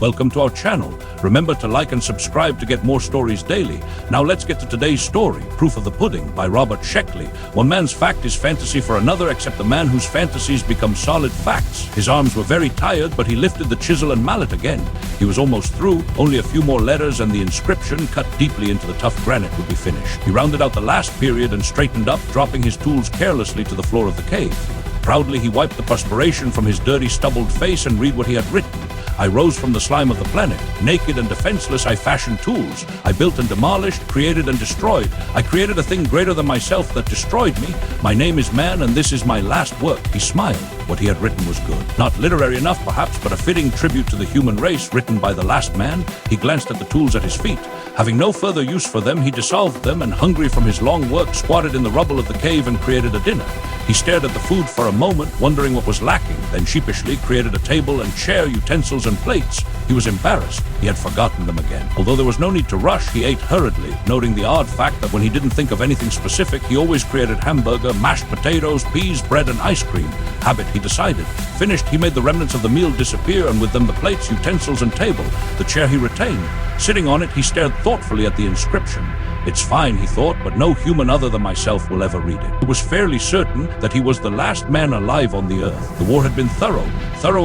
Welcome to our channel. Remember to like and subscribe to get more stories daily. Now let's get to today's story, Proof of the Pudding by Robert Sheckley. One man's fact is fantasy for another, except the man whose fantasies become solid facts. His arms were very tired, but he lifted the chisel and mallet again. He was almost through. Only a few more letters and the inscription, cut deeply into the tough granite, would be finished. He rounded out the last period and straightened up, dropping his tools carelessly to the floor of the cave. Proudly, he wiped the perspiration from his dirty, stubbled face and read what he had written. I rose from the slime of the planet. Naked and defenseless, I fashioned tools. I built and demolished, created and destroyed. I created a thing greater than myself that destroyed me. My name is man, and this is my last work. He smiled. What he had written was good. Not literary enough, perhaps, but a fitting tribute to the human race written by the last man. He glanced at the tools at his feet. Having no further use for them, he dissolved them, and hungry from his long work, squatted in the rubble of the cave and created a dinner. He stared at the food for a moment, wondering what was lacking, then sheepishly created a table and chair, utensils and plates. He was embarrassed. He had forgotten them again. Although there was no need to rush, he ate hurriedly, noting the odd fact that when he didn't think of anything specific, he always created hamburger, mashed potatoes, peas, bread, and ice cream. Habit, he decided. Finished, he made the remnants of the meal disappear, and with them the plates, utensils, and table. The chair he retained. Sitting on it, he stared thoughtfully at the inscription. It's fine, he thought, but no human other than myself will ever read it. It was fairly certain that he was the last man alive on the earth. The war had been thorough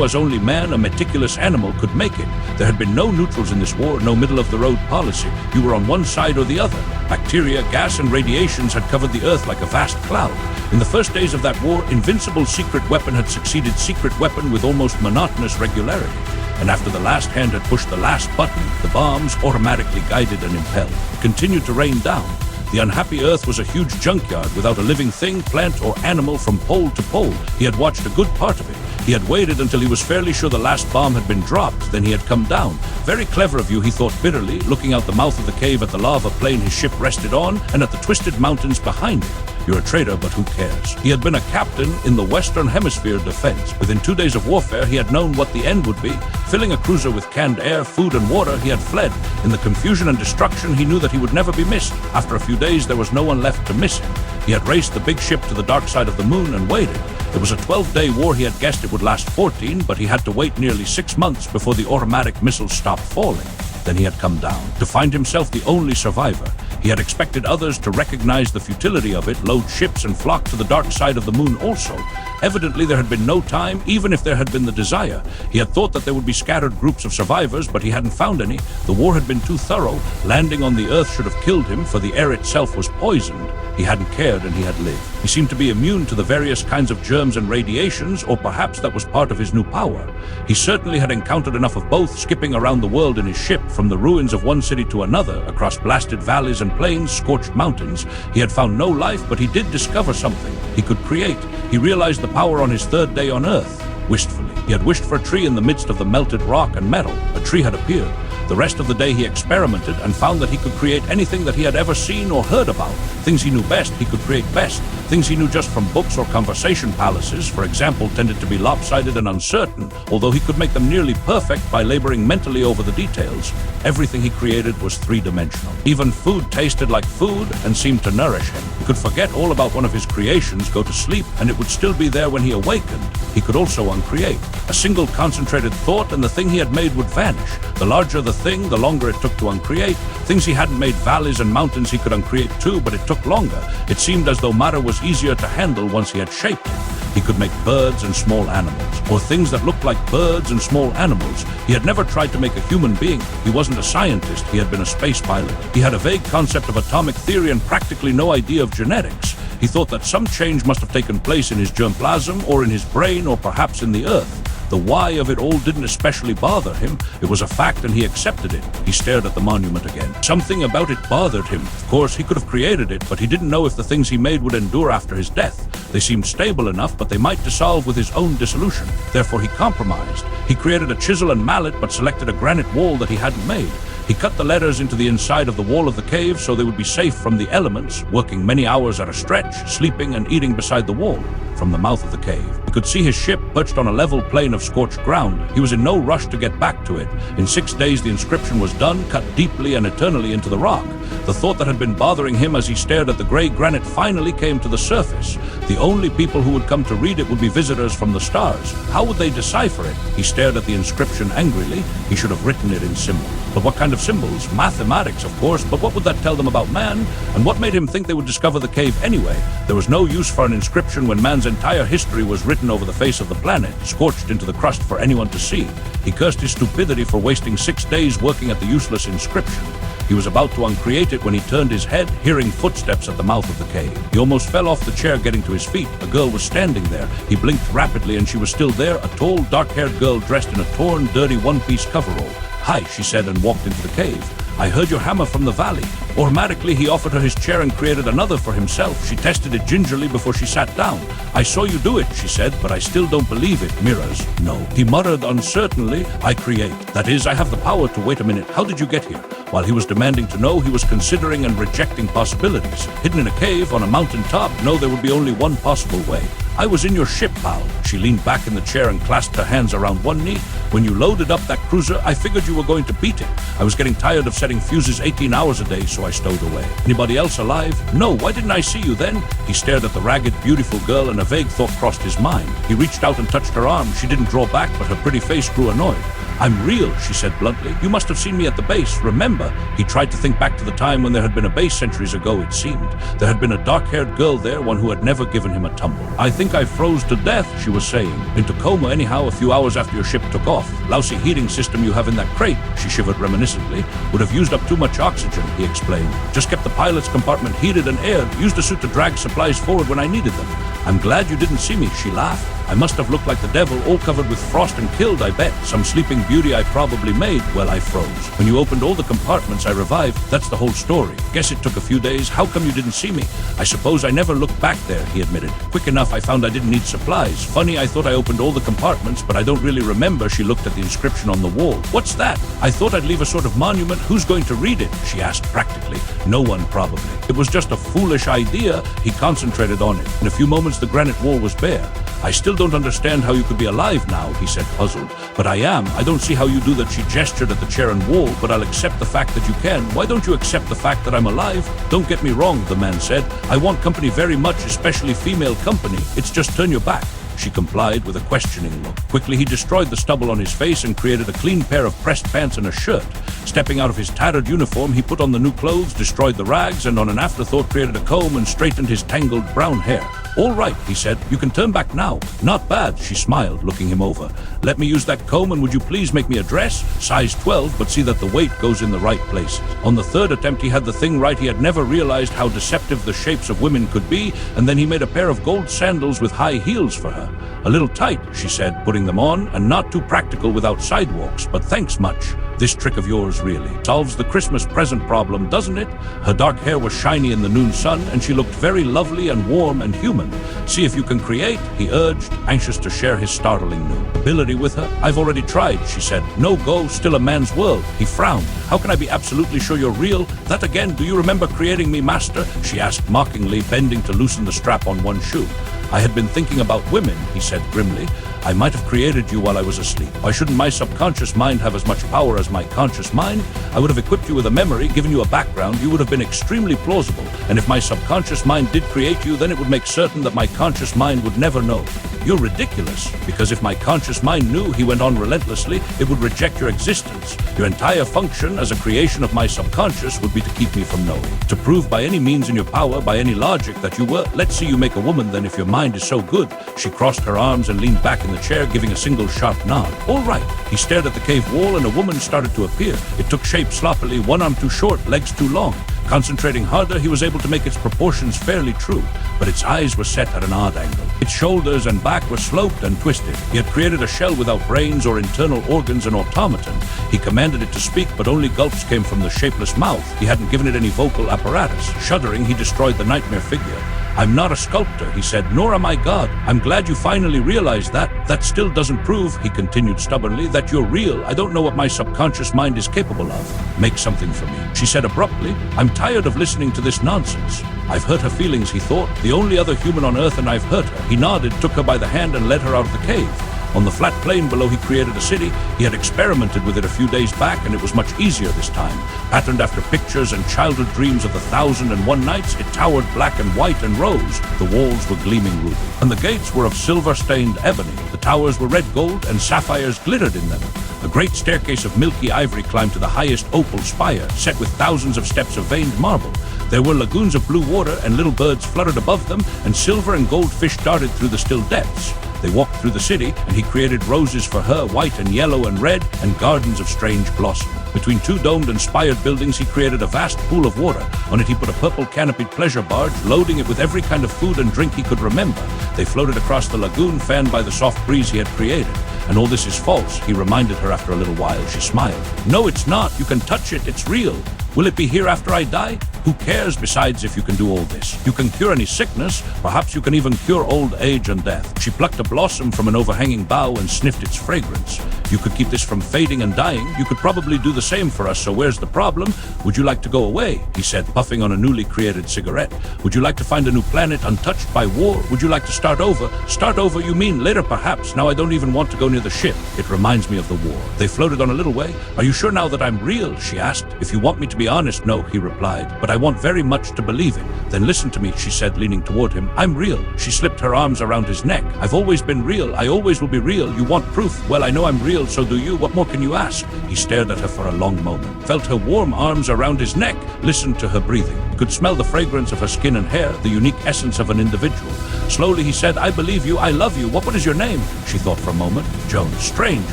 as only man, a meticulous animal, could make it. There had been no neutrals in this war, no middle-of-the-road policy. You were on one side or the other. Bacteria, gas, and radiations had covered the earth like a vast cloud. In the first days of that war, invincible secret weapon had succeeded secret weapon with almost monotonous regularity. And after the last hand had pushed the last button, the bombs, automatically guided and impelled, continued to rain down. The unhappy Earth was a huge junkyard without a living thing, plant, or animal from pole to pole. He had watched a good part of it. He had waited until he was fairly sure the last bomb had been dropped, then he had come down. Very clever of you, he thought bitterly, looking out the mouth of the cave at the lava plain his ship rested on, and at the twisted mountains behind it. You're a traitor, but who cares? He had been a captain in the Western Hemisphere defense. Within 2 days of warfare, he had known what the end would be. Filling a cruiser with canned air, food, and water, he had fled. In the confusion and destruction, he knew that he would never be missed. After a few days, there was no one left to miss him. He had raced the big ship to the dark side of the moon and waited. It was a 12-day war. He had guessed it would last 14, but he had to wait nearly 6 months before the automatic missiles stopped falling. Then he had come down, to find himself the only survivor. He had expected others to recognize the futility of it, load ships, and flock to the dark side of the moon also. Evidently, there had been no time, even if there had been the desire. He had thought that there would be scattered groups of survivors, but he hadn't found any. The war had been too thorough. Landing on the Earth should have killed him, for the air itself was poisoned. He hadn't cared, and he had lived. He seemed to be immune to the various kinds of germs and radiations, or perhaps that was part of his new power. He certainly had encountered enough of both, skipping around the world in his ship, from the ruins of one city to another, across blasted valleys and plains, scorched mountains. He had found no life, but he did discover something. He could create. He realized the power on his third day on Earth. Wistfully, he had wished for a tree in the midst of the melted rock and metal. A tree had appeared. The rest of the day he experimented and found that he could create anything that he had ever seen or heard about. Things he knew best, he could create best. Things he knew just from books or conversation palaces, for example, tended to be lopsided and uncertain, although he could make them nearly perfect by laboring mentally over the details. Everything he created was three-dimensional. Even food tasted like food and seemed to nourish him. He could forget all about one of his creations, go to sleep, and it would still be there when he awakened. He could also uncreate. A single concentrated thought and the thing he had made would vanish. The larger the thing, the longer it took to uncreate. Things he hadn't made, valleys and mountains, he could uncreate too, but it took longer. It seemed as though matter was easier to handle once he had shaped it. He could make birds and small animals, or things that looked like birds and small animals. He had never tried to make a human being. He wasn't a scientist. He had been a space pilot. He had a vague concept of atomic theory and practically no idea of genetics. He thought that some change must have taken place in his germplasm, or in his brain, or perhaps in the earth. The why of it all didn't especially bother him. It was a fact and he accepted it. He stared at the monument again. Something about it bothered him. Of course, he could have created it, but he didn't know if the things he made would endure after his death. They seemed stable enough, but they might dissolve with his own dissolution. Therefore, he compromised. He created a chisel and mallet, but selected a granite wall that he hadn't made. He cut the letters into the inside of the wall of the cave so they would be safe from the elements, working many hours at a stretch, sleeping and eating beside the wall. from the mouth of the cave. He could see his ship perched on a level plain of scorched ground. He was in no rush to get back to it. In 6 days the inscription was done, cut deeply and eternally into the rock. The thought that had been bothering him as he stared at the gray granite finally came to the surface. The only people who would come to read it would be visitors from the stars. How would they decipher it? He stared at the inscription angrily. He should have written it in symbols. But what kind of symbols? Mathematics, of course, but what would that tell them about man? And what made him think they would discover the cave anyway? There was no use for an inscription when man's entire history was written over the face of the planet, scorched into the crust for anyone to see. He cursed his stupidity for wasting 6 days working at the useless inscription. He was about to uncreate it when he turned his head, hearing footsteps at the mouth of the cave. He almost fell off the chair getting to his feet. A girl was standing there. He blinked rapidly and she was still there, a tall, dark-haired girl dressed in a torn, dirty one-piece coverall. "Hi," she said and walked into the cave. "I heard your hammer from the valley." Automatically, he offered her his chair and created another for himself. She tested it gingerly before she sat down. "I saw you do it," she said, "but I still don't believe it. Mirrors, no." He muttered uncertainly, "I create. That is, I have the power to wait a minute. How did you get here?" While he was demanding to know, he was considering and rejecting possibilities. Hidden in a cave on a mountain top, no, there would be only one possible way. "I was in your ship, pal." She leaned back in the chair and clasped her hands around one knee. "When you loaded up that cruiser, I figured you were going to beat it. I was getting tired of setting fuses 18 hours a day, so I stowed away." "Anybody else alive?" "No, why didn't I see you then?" He stared at the ragged, beautiful girl and a vague thought crossed his mind. He reached out and touched her arm. She didn't draw back, but her pretty face grew annoyed. "I'm real," she said bluntly. "You must have seen me at the base, remember?" He tried to think back to the time when there had been a base centuries ago, it seemed. There had been a dark-haired girl there, one who had never given him a tumble. "I think I froze to death," she was saying. "Into coma anyhow a few hours after your ship took off. Lousy heating system you have in that crate," she shivered reminiscently. "Would have used up too much oxygen," he explained. "Just kept the pilot's compartment heated and aired. Used the suit to drag supplies forward when I needed them." "I'm glad you didn't see me," she laughed. "I must have looked like the devil, all covered with frost and killed, I bet. Some sleeping beauty I probably made. Well, I froze. When you opened all the compartments, I revived. That's the whole story. Guess it took a few days. How come you didn't see me?" "I suppose I never looked back there," he admitted. "Quick enough, I found I didn't need supplies. Funny, I thought I opened all the compartments, but I don't really remember." She looked at the inscription on the wall. "What's that?" "I thought I'd leave a sort of monument. Who's going to read it?" she asked practically. "No one, probably." "It was just a foolish idea." He concentrated on it. In a few moments, the granite wall was bare. "I still don't understand how you could be alive now," he said, puzzled. "But I am. I don't see how you do that." She gestured at the chair and wall. "But I'll accept the fact that you can. Why don't you accept the fact that I'm alive?" "Don't get me wrong," the man said. "I want company very much, especially female company. It's just turn your back." She complied with a questioning look. Quickly, he destroyed the stubble on his face and created a clean pair of pressed pants and a shirt. Stepping out of his tattered uniform, he put on the new clothes, destroyed the rags, and on an afterthought created a comb and straightened his tangled brown hair. "All right," he said. "You can turn back now." "Not bad," she smiled, looking him over. "Let me use that comb, and would you please make me a dress? Size 12, but see that the weight goes in the right places." On the third attempt, he had the thing right. He had never realized how deceptive the shapes of women could be, and then he made a pair of gold sandals with high heels for her. "A little tight," she said, putting them on, "and not too practical without sidewalks, but thanks much. This trick of yours really solves the Christmas present problem, doesn't it?" Her dark hair was shiny in the noon sun, and she looked very lovely and warm and human. "See if you can create," he urged, anxious to share his startling new ability with her. "I've already tried," she said. "No go, still a man's world." He frowned. "How can I be absolutely sure you're real? That again, do you remember creating me, master?" she asked mockingly, bending to loosen the strap on one shoe. "I had been thinking about women," he said grimly. "I might have created you while I was asleep. Why shouldn't my subconscious mind have as much power as my conscious mind? I would have equipped you with a memory, given you a background. You would have been extremely plausible. And if my subconscious mind did create you, then it would make certain that my conscious mind would never know." "You're ridiculous, because if my conscious mind knew," he went on relentlessly, "it would reject your existence. Your entire function as a creation of my subconscious would be to keep me from knowing. To prove by any means in your power, by any logic, that you were. Let's see you make a woman then, if your mind is so good." She crossed her arms and leaned back in the chair, giving a single sharp nod. "All right." He stared at the cave wall, and a woman started to appear. It took shape sloppily, one arm too short, legs too long. Concentrating harder, he was able to make its proportions fairly true, but its eyes were set at an odd angle. Its shoulders and back were sloped and twisted. He had created a shell without brains or internal organs, an automaton. He commanded it to speak, but only gulps came from the shapeless mouth. He hadn't given it any vocal apparatus. Shuddering, he destroyed the nightmare figure. I'm not a sculptor, he said, nor am I God. I'm glad you finally realized that. That still doesn't prove, he continued stubbornly, that you're real. I don't know what my subconscious mind is capable of. Make something for me, she said abruptly. I'm tired of listening to this nonsense. I've hurt her feelings, he thought. The only other human on Earth, and I've hurt her. He nodded, took her by the hand, and led her out of the cave. On the flat plain below, he created a city. He had experimented with it a few days back, and it was much easier this time. Patterned after pictures and childhood dreams of the 1001 Nights, it towered black and white and rose. The walls were gleaming ruby, and the gates were of silver-stained ebony. The towers were red gold, and sapphires glittered in them. A great staircase of milky ivory climbed to the highest opal spire, set with thousands of steps of veined marble. There were lagoons of blue water, and little birds fluttered above them, and silver and gold fish darted through the still depths. They walked through the city, and he created roses for her, white and yellow and red, and gardens of strange blossom. Between two domed and spired buildings, he created a vast pool of water. On it, he put a purple canopied pleasure barge, loading it with every kind of food and drink he could remember. They floated across the lagoon, fanned by the soft breeze he had created. And all this is false, he reminded her after a little while. She smiled. No, it's not. You can touch it. It's real. Will it be here after I die? Who cares besides if you can do all this? You can cure any sickness. Perhaps you can even cure old age and death. She plucked a blossom from an overhanging bough and sniffed its fragrance. You could keep this from fading and dying. You could probably do the same for us, so where's the problem? Would you like to go away? He said, puffing on a newly created cigarette. Would you like to find a new planet untouched by war? Would you like to start over? Start over, you mean? Later, perhaps. Now I don't even want to go near the ship. It reminds me of the war. They floated on a little way. Are you sure now that I'm real? She asked. If you want me to be honest, no, he replied. But I want very much to believe it. Then listen to me, she said, leaning toward him. I'm real. She slipped her arms around his neck. I've always been real. I always will be real. You want proof? Well, I know I'm real, so do you. What more can you ask? He stared at her for a long moment, felt her warm arms around his neck, listened to her breathing. He could smell the fragrance of her skin and hair, the unique essence of an individual. Slowly he said, I believe you. I love you. What is your name? She thought for a moment. Joan. Strange,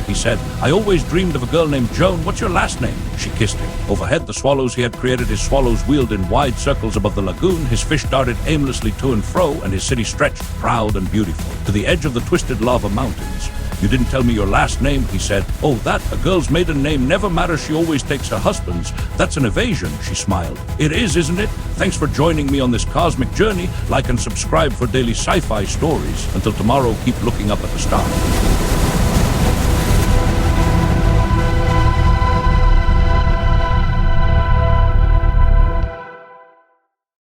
he said. I always dreamed of a girl named Joan. What's your last name? She kissed him. Overhead, the swallows he had created, his swallows wheeled in wide circles above the lagoon, his fish darted aimlessly to and fro, and his city stretched proud and beautiful to the edge of the twisted lava mountains. You didn't tell me your last name, he said. Oh, that, a girl's maiden name never matters. She always takes her husband's. That's an evasion, she smiled. It is, isn't it? Thanks for joining me on this cosmic journey. Like and subscribe for daily sci-fi stories. Until tomorrow, keep looking up at the stars.